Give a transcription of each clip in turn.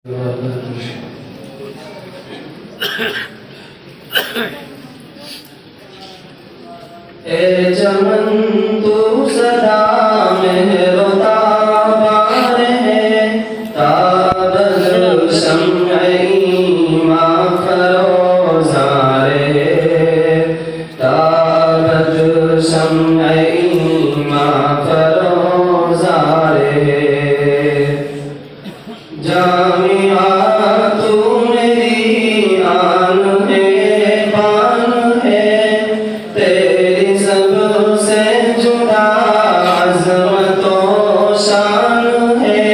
ए चमन तू सदा मेहरबान है, ताबद शम्अई माफरोज़ा रे, ताबद शम्अई माफरोज़ा रे। जामिया तू मेरी आन है, बान है, तेरी सबसे जुदा अज़मतो शान है।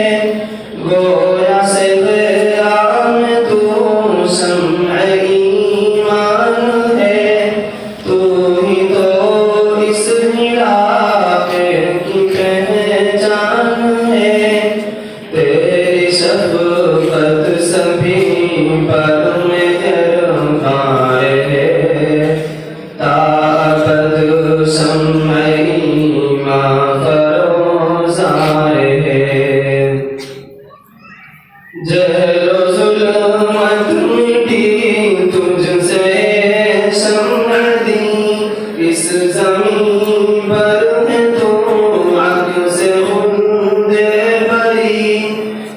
गोया से ग़ैरान तू शम्अ ईमान है, तू ही तो इस इलाके की पहचान है। तेरी शफ़क़त सभी पर मेहरबान है, ताबद शम्अई माफरोज़ा है। जहलो ज़ुल्मत मिटी तुझसे शम्अ दी, इस ज़मीं पर है तू आग से खुंदे बरी।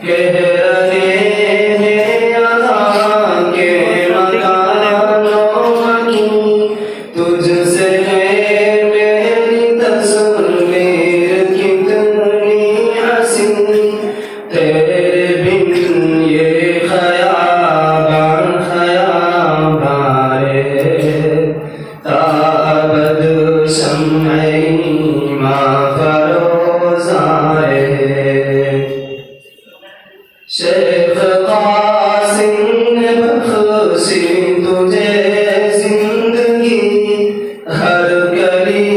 कह रहे हैं यहाँ के मकानों की, तुझसे है मेरी तस्वीर कितनी हसीन। तेरे बिन ये ख़याबान ख़याबान है, ताबद शम्अई माफरोज़ा है। शेख क़ासिम ने बख्शी तुझे जिंदगी, हर गली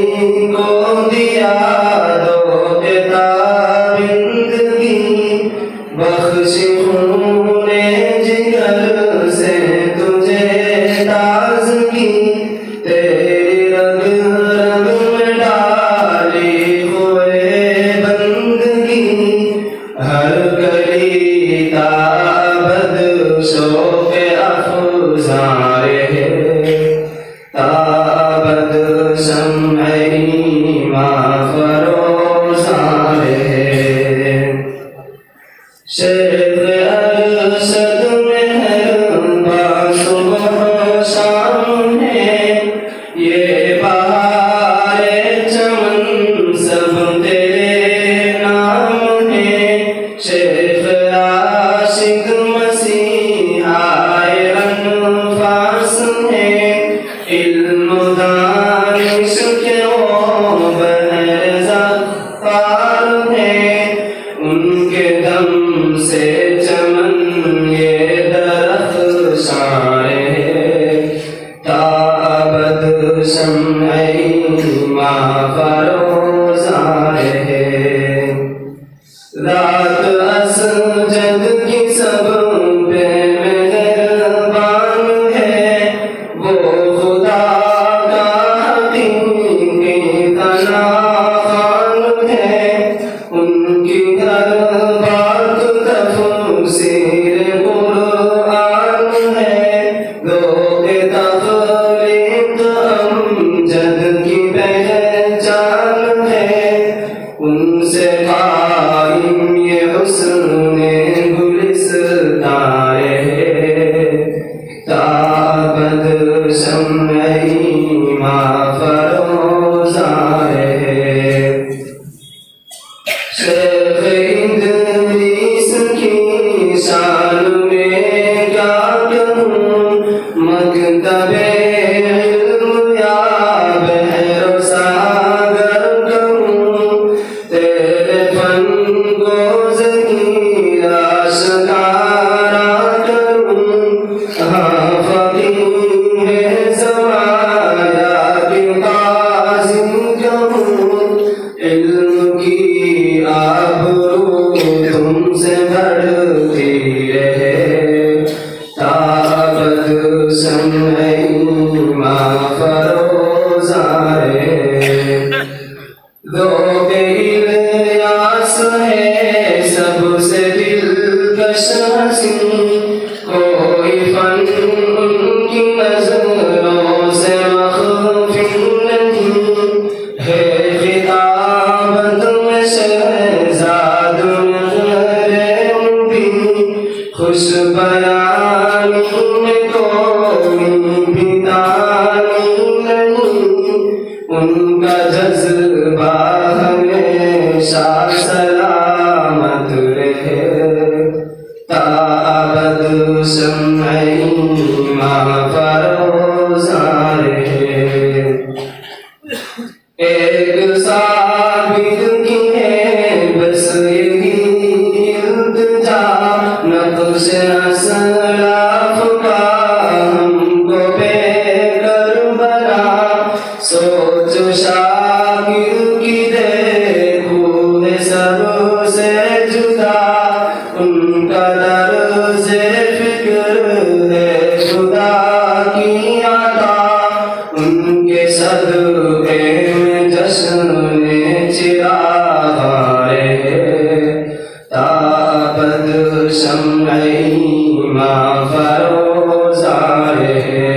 को दिया दो ताबिंदगी। बख्शी खूने जिगर से तुझे ताज़गी, तेरी रग रग में डाली हुए बंदगी। हर गली ताबद शौक़ अफ़ज़ा है, ताबद शम्अई माफरोज़ा है। शेख अरशद मेहरबान सुबह शाम है, ये बहारे चमन सब तेरे नाम है। शेख आशिक़ मसीहाए अनफास है, इल्म दानिश के वो बहर ज़फ़्फ़ार है। उनके दम से चमन ये दरख़्शां है, ताबद शम्अई माफरोज़ा है। रात असजद की सब पे मेहरबान है, वो खुदा का हकीकी तनाखान है। उनकी हर बात तफ़सीर कुरान है, ज़ौक़ तख़लीक़ अमजद की पहचान है। उनसे कायम ये हुस्न गुलिस्तान है, ताबद शम्अई माफरोज़ा है। शेख इदरीस की शान में क्या कहूँ, मकतबे इल्म या बहरो सागर कहूँ। तेरे फन को ज़हीरा शिकारा करूँ, हाँ फ़क़ीह ज़माया के क़ाज़िम कहूँ। इल्म की आबरू तुमसे बढ़ती रहे, खुश बयानी में कोई भी तानी नहीं, उनका जज्बा हमेशा सलामत रहे। ताबद शम्अ ईमान फरोज़ा रहे। एक साबित की है बस यही इल्तिजा, नक्श असलाफ का हमको बेकर बना। सोचो शाकिर की देखो है सबसे जुदा, उनका दर्ज़े फिक्र है खुदा की अता। उनके सदक़े में जश्न चिराग रहे। ताबद शम्अ ईमान फरोज़ा रहे।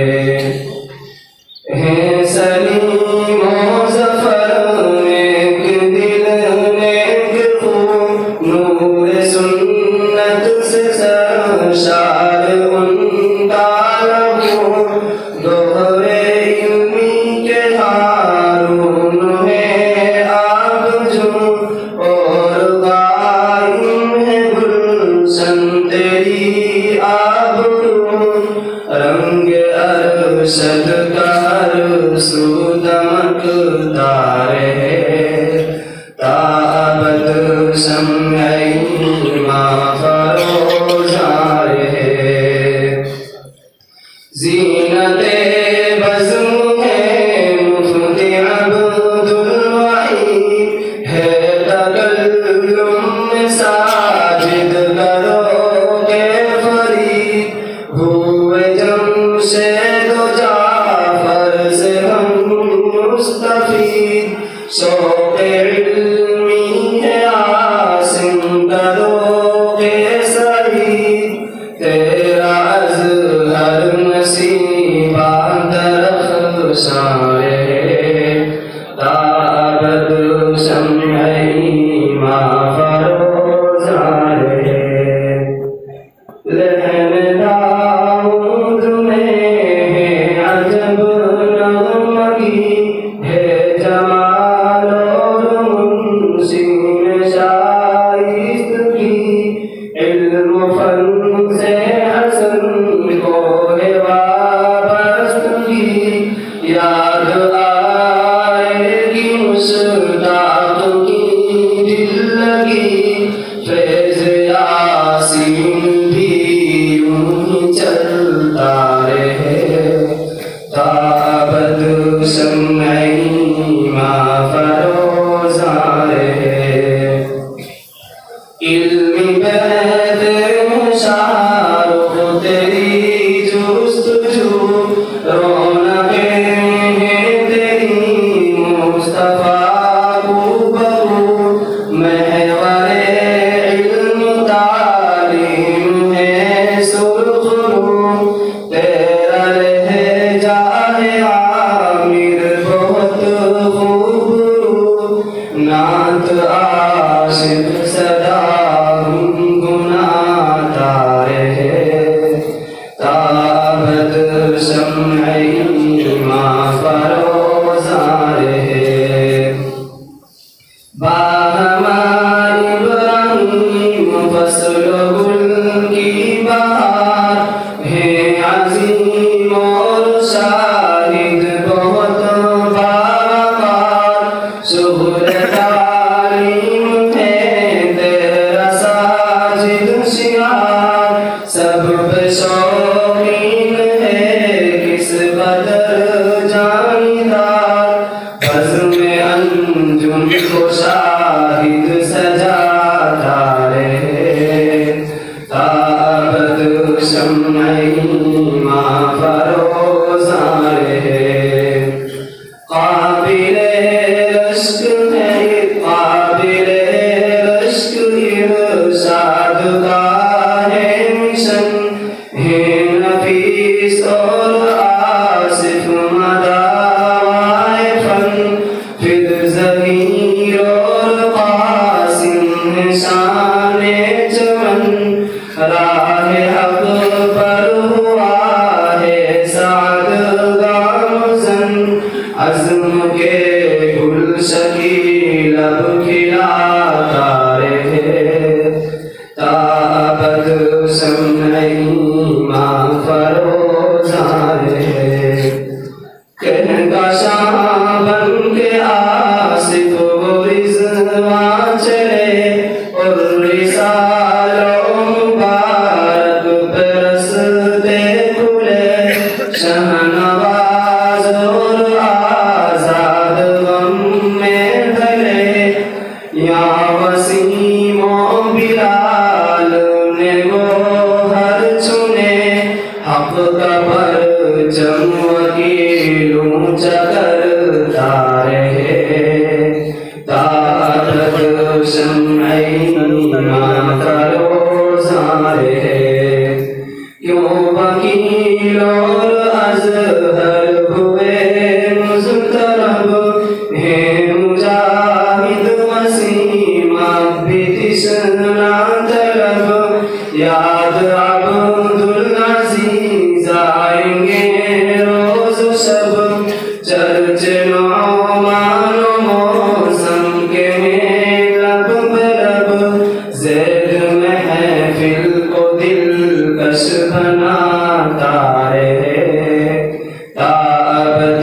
हैं सलीम ओ ज़फ़र नेक दिल नेक खून, नूर सुन्नत से सरशार उनका लहू। दोहरे इल्मी के हारून है आबजू, और कायम है गुलशन तेरी आबरू। रंग अरशद का हर सू दमकता रहे। ताबद शम्अ ईमान फरोज़ा रहे। ज़ीनते बज़्म है मुफ्ती अब्दुल वहीद, है तकल्लुम में साजिद करोगे फरीद। हुए जमशेद जाफर से हम मुस्तफीद, शौक़ इल्मी है आसिम करोगे सईद। तेरा अज़हर नसीबा दरख़्शां रहे। ताबद शम्अ ईमान फरोज़ा रहे। लहन दाऊद में है अजब नग़्मगी, है जमाल और मुंशी में शाइस्तगी। इल्म फन से हसन को है वाबस्तगी, याद आएगी मुश्ताक़ की दिल लगी। फैज़ यासीन भी यूं ही चलता रहे। ताबद शम्अ ईमान फरोज़ा रहे। इल्मी बैत शाहरुख़ तेरी जुस्तजू, रौनक़ें हैं तेरी मुस्तफ़ा हूबहू। महवरे इल्म तालीम है सुरख़रू, तेरा लहजा है आमिर बहुत खूबरू। नात आशिक़ सदा गुनगुनाता रहे। ताबद शम्अ ईमान फरोज़ा रहे। बाहमा इब्राहीम फ़स्ल गुल की बहार, है अज़ीम और शाहिद बहुत बावक़ार। शुग़्ल तालीम है तेरा साजिद शिआर, सब पे शौकीन है किस कदर जानिदार। बज़्म अंजुम को शाहिद सजाता रहे। ताबद शम्अ ईमान फरोज़ा रहे। काबिले रश्क है काबिले रश्क इरशाद का है मिशन, है नफीस और आसिफ मदावाए फन। फिर ज़मीर और क़ासिम शान चमन, राह हक पर हुआ है साद गामज़न, अज़्म के गुलशकी लब खिलाता रहे, ताबद शम्अ ईमान फरोज़ा रहे। कहका शाह बन के आसिफ वो रिज़वान चले, और रिसालों मुबारक पे रस्ते खुले, शहनवाज़ और आज़ाद गम में ढले, या वसीम ओ बिलाल ने वो हर चुने, हक़ का परचम वकील ऊँचा करता रहे, ताकत शम्अ ईमान फरोज़ा रहे। क्यों वकील और अज़हर हुए मुज़तरब, हैं मुजाहिद वसीम भी तिश्ना तलब, याद अब्दुल अज़ीज़ आएंगे रोज़ शब, चर्चे नौमान मौसम के लब बलब, ज़ैद महफिल को दिलकश बनाता रहे, ताबद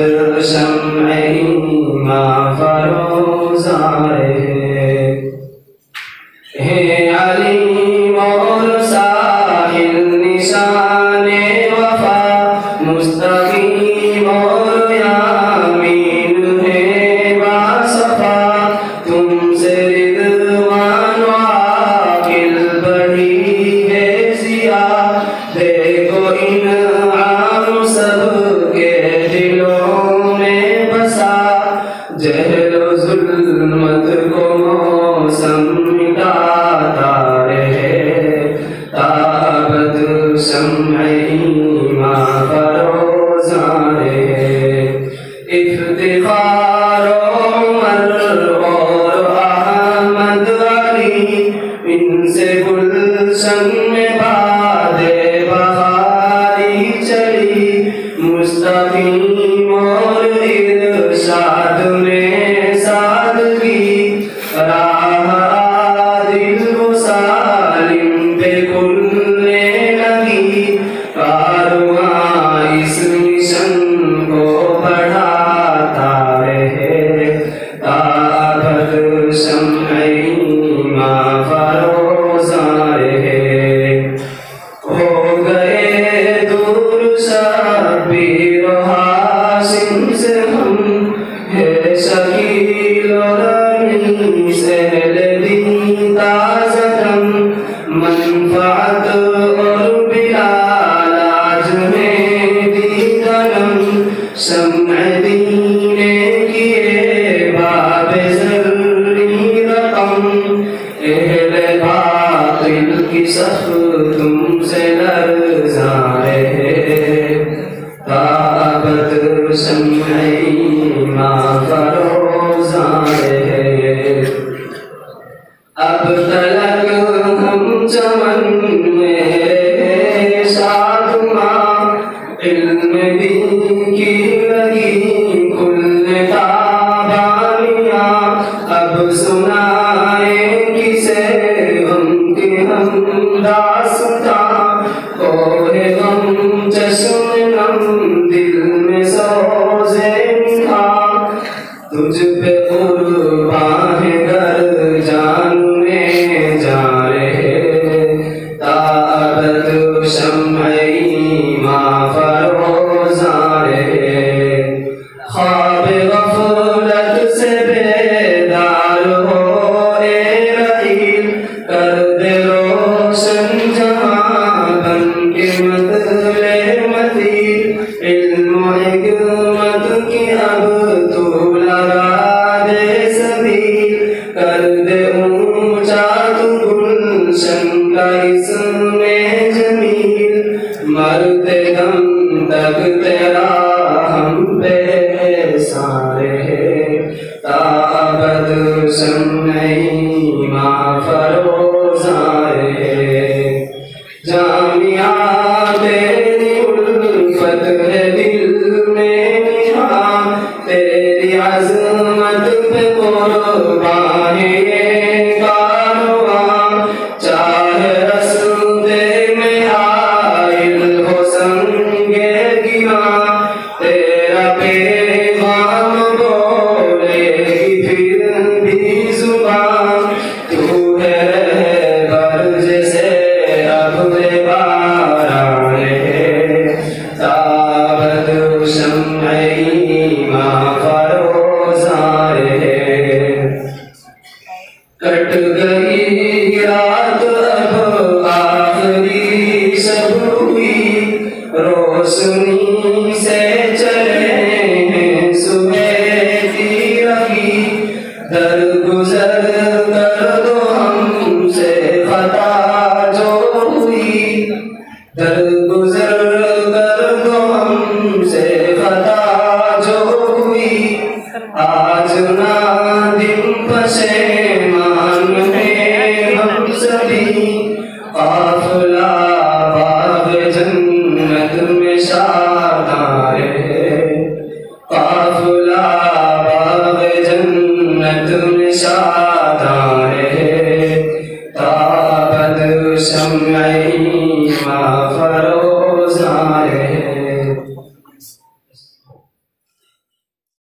शम्अ ईमान फरोज़ा रहे। हे अलीम और साहिल निशाने वफा, मुस्तकीम और यामीन है बासफा, तुमसे रिदवान आकिल बढ़ी है ज़िया, देखो इन्आम सबके दिलों में बसा, जहल ज़ुल्मत को मौसम मिटाता रहे, ताबद शम्अ ईमान फरोज़ा रहे। इफ्तिखार उमर और अहमद अली, इनसे गुलशन में बादे बहारी चली, मुस्तकीम और इरशाद में सादगी, राह आदिल व सालिम पे खुलने लगी, कारवां इस मिशन को बढ़ाता रहे, ताबद शम्अ ईमान फरोज़ा रहे। हो गए दूर शब्बीर हाशिम से हम, है शकील और अनीस अहले दीन ताज़तम, मनफ़अत और बिलाल आज में दीदनम, शम्अ दीने किए बाबे ज़र्री रक़म, अहले बातिल की सफ़ तुमसे लर्ज़ा रहे, ताबद शम्अ ईमान फरोज़ा रहे। अब तलक हम चमन में रहे शादमां, इल्म दीन की लगी खुलने ताबानियां, अब सुनाए किसे हम की हम दास्तां, कोहे गम चश्म नम दिल में सोज़े निभा, तुझ पे कुर्बान गर जान में जा रहे, ताबद शम्अ ईमान फरोज़ा रहे। ख्वाब गफलत से बेदार हो ए रहील, कर दे रोशन जहां बन के मतले मती, इल्म हिकमत की अब तू लगा दे सभी, कर दे ऊंचा तू गुलशन का इसमें जमील, मरते दम तक तेरा हम पे सारे, ताबद शम्अ ईमान फरोज़ा रहे। मियाँ तेरी उल्फत है दिल में निहां, तेरी अज़मत पे कुर्बान है ये कारवां, चाहे रस्ते में आइल हो संगे गिरां, तेरा पैगाम बोलेगी फिर भी ज़ुबान, तू है रहबर जैसे अब्र बारां है, ताबद शम्अ ईमां फरोज़ां है। कट गई रात अब आखिरी शब हुई, रोशनी से चले हैं सुबह की रही, दर गुजर कर दो हमसे खता जो हुई, दर गुजर कर दो हमसे खता जो हुई, आज ना दिन पशेमान हैं हम सभी, काफिला बाग़ जन्नत में शादां है, काफिला बाग़ जन्नत में शादां